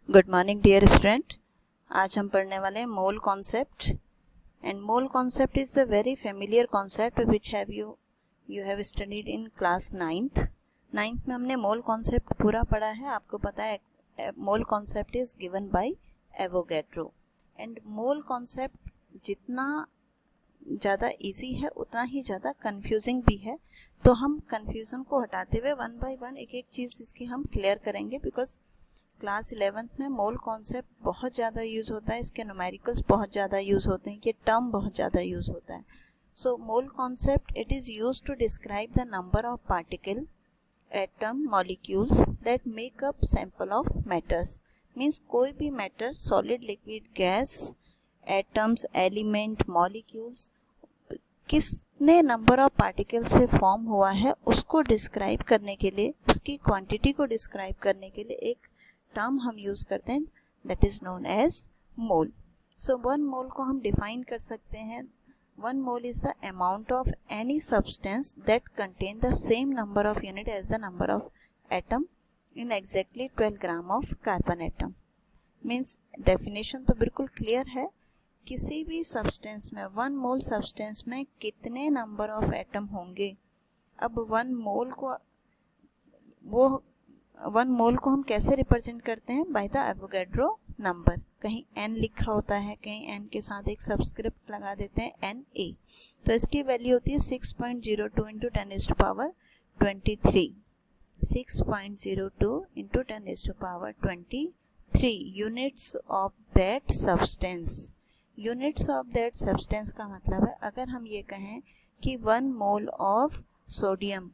Good morning dear student. आज हम पढ़ने वाले हैं mole concept. And mole concept is the very familiar concept which have you have studied in class ninth में हमने mole concept पूरा पढ़ा है। आपको पता है mole concept is given by Avogadro. And mole concept जितना ज़्यादा इजी है उतना ही ज़्यादा कंफ्यूजिंग भी है। तो हम कंफ्यूजन को हटाते हुए वन बाय वन एक एक चीज़ इसकी हम क्लियर करेंगे, बिकॉज क्लास 11th में मोल कॉन्सेप्ट बहुत ज़्यादा यूज़ होता है, इसके न्यूमेरिकल्स बहुत ज़्यादा यूज़ होते हैं, ये टर्म बहुत ज़्यादा यूज़ होता है। So mole concept it is used to describe the number of particle, atom, molecules that make up sample of matters. Means कोई भी matter, solid, liquid, gas, atoms, element, molecules किसने नंबर ऑफ पार्टिकल से form हुआ है उसको describe करने के लिए, उसकी क्वांटिटी को डिस्क्राइब करने के लिए एक टर्म हम यूज करते हैं, that is known as mole. So one mole को हम डिफाइन कर सकते हैं। One mole is the amount of any substance that contain the same number of unit as the number of atom in exactly 12 gram of carbon atom. Means definition तो बिल्कुल clear है, किसी भी सब्सटेंस में, one mole substance में कितने number of atom होंगे। अब वन मोल को हम कैसे रिप्रेजेंट करते हैं? By the Avogadro number. कहीं n लिखा होता है, कहीं n के साथ एक सबस्क्रिप्ट लगा देते हैं Na। तो इसकी वैल्यू होती है 6.02 into 10⁻23। 6.02 into 10⁻23 units of that substance. Units of that substance का मतलब है, अगर हम ये कहें कि 1 मोल ऑफ सोडियम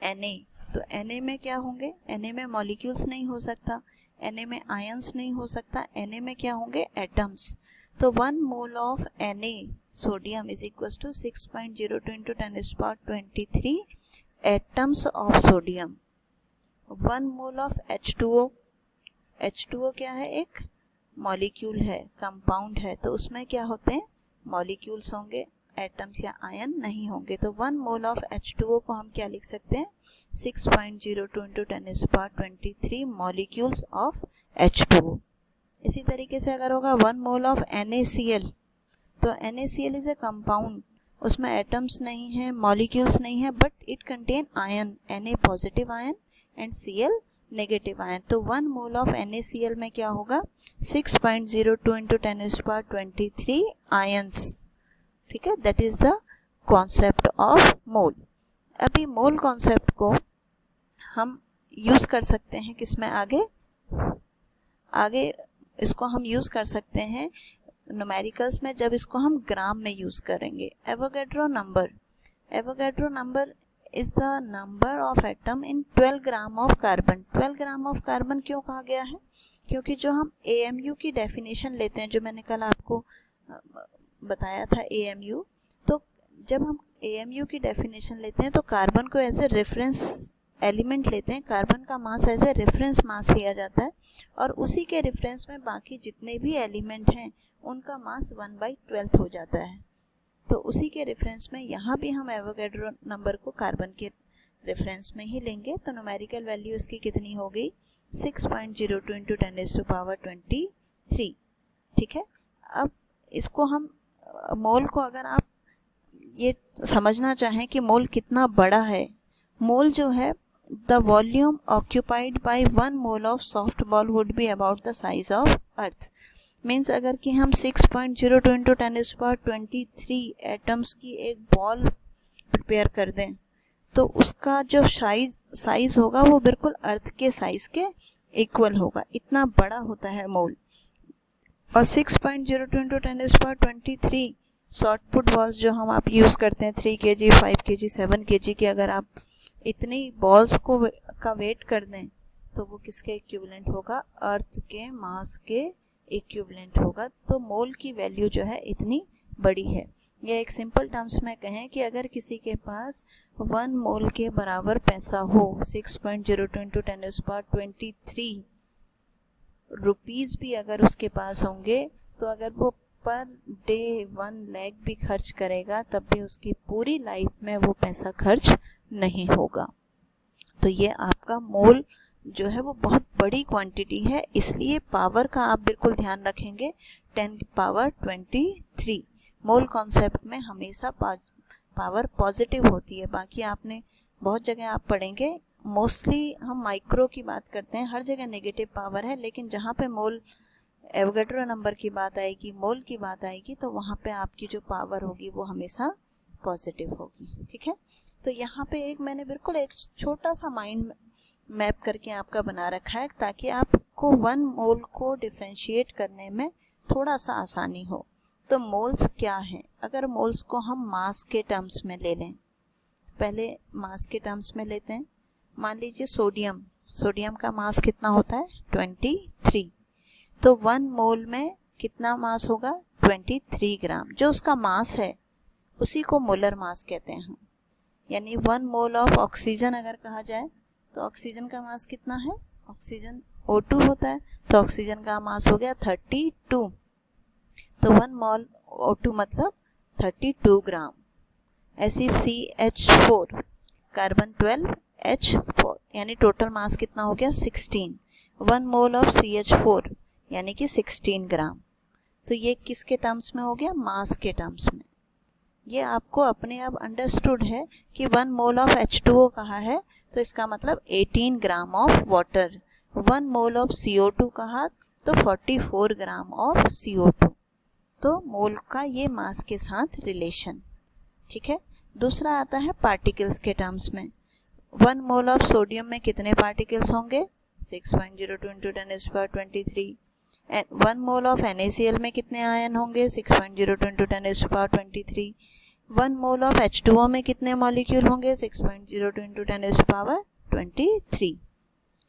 Na, तो Na में क्या होंगे? Na में मॉलिक्यूल्स नहीं हो सकता, Na में आयंस नहीं हो सकता, Na में क्या होंगे? एटम्स। तो 1 mole of Na sodium is equal to 6.02 into 10⁻23 atoms of sodium. 1 mole of H2O, H2O क्या है? एक मॉलिक्यूल है, कंपाउंड है, तो उसमें क्या होते हैं? मॉलिक्यूल्स होंगे, एटम्स या आयन नहीं होंगे। तो 1 मोल ऑफ H2O को हम क्या लिख सकते हैं? 6.02 इंटू 10⁻23 मॉलिक्यूल्स ऑफ H2O। इसी तरीके से अगर होगा 1 मोल ऑफ NaCl, तो NaCl इज ए कंपाउंड, उसमें एटम्स नहीं है, मॉलिक्यूल्स नहीं है, but it contain ion, Na positive ion and Cl negative ion. तो 1 मोल ऑफ NaCl में क्या होगा? 6.02 इंटू 10⁻23 आयंस। ठीक है, that is the concept of mole. अभी मोल कॉन्सेप्ट को हम यूज कर सकते हैं किसमें? आगे इसको हम यूज कर सकते हैं न्यूमेरिकल्स में, जब इसको हम ग्राम में यूज करेंगे। Avogadro number is the number of atom in 12 gram of carbon. 12 gram of carbon क्यों कहा गया है? क्योंकि जो हम AMU की डेफिनेशन लेते हैं, जो मैंने कल आपको बताया था AMU, तो जब हम AMU की डेफिनेशन लेते हैं तो कार्बन को एज ए रेफरेंस एलिमेंट लेते हैं, कार्बन का मास एज ए रेफरेंस मास लिया जाता है, और उसी के रेफरेंस में बाकी जितने भी एलिमेंट हैं उनका मास 1/12 हो जाता है। तो उसी के रेफरेंस में यहाँ भी हम एवोगैड्रो नंबर को कार्बन के रेफरेंस में ही लेंगे। तो न्यूमेरिकल वैल्यू इसकी कितनी हो गई? 6.02 इंटू 10⁻23। ठीक है, अब इसको हम मोल को, अगर आप ये समझना चाहें कि मोल कितना बड़ा है, मोल जो है, the volume occupied by 1 mole of soft ball would be about the size of earth. Means अगर कि हम 6.02 इंटू 10⁻23 एटम्स की एक बॉल प्रिपेयर कर दें, तो उसका जो साइज होगा वो बिल्कुल अर्थ के साइज के इक्वल होगा। इतना बड़ा होता है मोल। और 6.02 इंटू 10⁻23 शॉर्ट पुट बॉल्स जो हम आप यूज़ करते हैं 3 kg, 5 kg, 7 kg की, अगर आप इतनी बॉल्स का वेट कर दें तो वो किसके इक्विवेलेंट होगा? अर्थ के मास के इक्विवेलेंट होगा। तो मोल की वैल्यू जो है इतनी बड़ी है। या एक सिंपल टर्म्स में कहें कि अगर किसी के पास 1 मोल के बराबर पैसा हो, 6.02 इंटू 10⁻23 रुपीज़ भी अगर उसके पास होंगे, तो अगर वो पर डे 1 लाख भी खर्च करेगा तब भी उसकी पूरी लाइफ में वो पैसा खर्च नहीं होगा। तो ये आपका मोल जो है वो बहुत बड़ी क्वांटिटी है, इसलिए पावर का आप बिल्कुल ध्यान रखेंगे 10 की पावर 23। मोल कॉन्सेप्ट में हमेशा पावर पॉजिटिव होती है। बाकी आपने बहुत जगह आप पढ़ेंगे, मोस्टली हम माइक्रो की बात करते हैं, हर जगह नेगेटिव पावर है, लेकिन जहाँ पे मोल एवोगैड्रो नंबर की बात आएगी, मोल की बात आएगी, तो वहाँ पे आपकी जो पावर होगी वो हमेशा पॉजिटिव होगी। ठीक है, तो यहाँ पे एक मैंने बिल्कुल एक छोटा सा माइंड मैप करके आपका बना रखा है, ताकि आपको 1 मोल को डिफ्रेंशिएट करने में थोड़ा सा आसानी हो। तो मोल्स क्या हैं? अगर मोल्स को हम मास के टर्म्स में ले लें, पहले मास के टर्म्स में लेते हैं। मान लीजिए सोडियम का मास कितना होता है? 23। तो 1 मोल में कितना मास होगा? 23 ग्राम। जो उसका मास है उसी को मोलर मास कहते हैं हम। यानी 1 मोल ऑफ ऑक्सीजन अगर कहा जाए तो ऑक्सीजन का मास कितना है? ऑक्सीजन O2 होता है, तो ऑक्सीजन का मास हो गया 32। तो 1 मोल O2 मतलब 32 ग्राम। ऐसी CH4 कार्बन 12H4 यानी टोटल मास कितना हो गया? 16। 1 मोल ऑफ CH4 यानी कि 16 ग्राम। तो ये किसके टर्म्स में हो गया? मास के टर्म्स में। ये आपको अपने आप अंडरस्टूड है कि 1 मोल ऑफ H2O कहा है तो इसका मतलब 18 gram of water. 1 mole of CO2 कहा तो 44 ग्राम ऑफ CO2। तो मोल का ये मास के साथ रिलेशन। ठीक है, दूसरा आता है पार्टिकल्स के टर्म्स में। 1 मोल ऑफ सोडियम में कितने पार्टिकल्स होंगे? 6.02 × 10⁻23। 1 मोल ऑफ NaCl में कितने आयन होंगे? 6.02 × 10⁻23। 1 मोल ऑफ H2O में कितने मॉलिक्यूल होंगे? 6.02 × 10⁻23।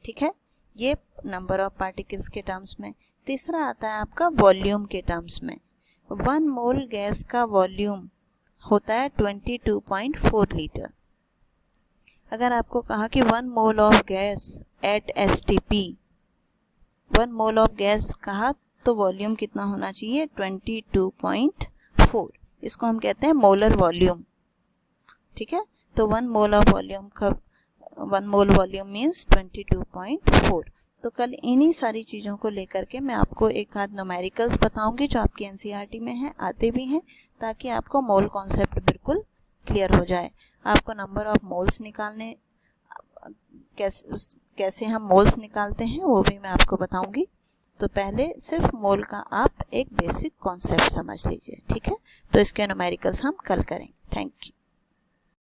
ठीक है, ये नंबर ऑफ पार्टिकल्स के टर्म्स में। तीसरा आता है आपका वॉल्यूम के टर्म्स में। 1 मोल गैस का वॉल्यूम होता है 22.4 लीटर। अगर आपको कहा कि 1 mole of gas at STP, 1 mole of gas कहा तो वॉल्यूम कितना होना चाहिए? 22.4। इसको हम कहते हैं मोलर वॉल्यूम। ठीक है, तो 1 मोल ऑफ वॉल्यूम का 1 मोल वॉल्यूम मीन्स 22.4। तो कल इन्हीं सारी चीज़ों को लेकर के मैं आपको एक आध न्यूमेरिकल्स बताऊंगी जो आपकी NCERT में हैं, आते भी हैं, ताकि आपको मोल कॉन्सेप्ट बिल्कुल क्लियर हो जाए। आपको नंबर ऑफ मोल्स निकालने, कैसे हम मोल्स निकालते हैं वो भी मैं आपको बताऊंगी। तो पहले सिर्फ मोल का आप एक बेसिक कॉन्सेप्ट समझ लीजिए। ठीक है, तो इसके न्यूमेरिकल्स हम कल करेंगे। Thank you.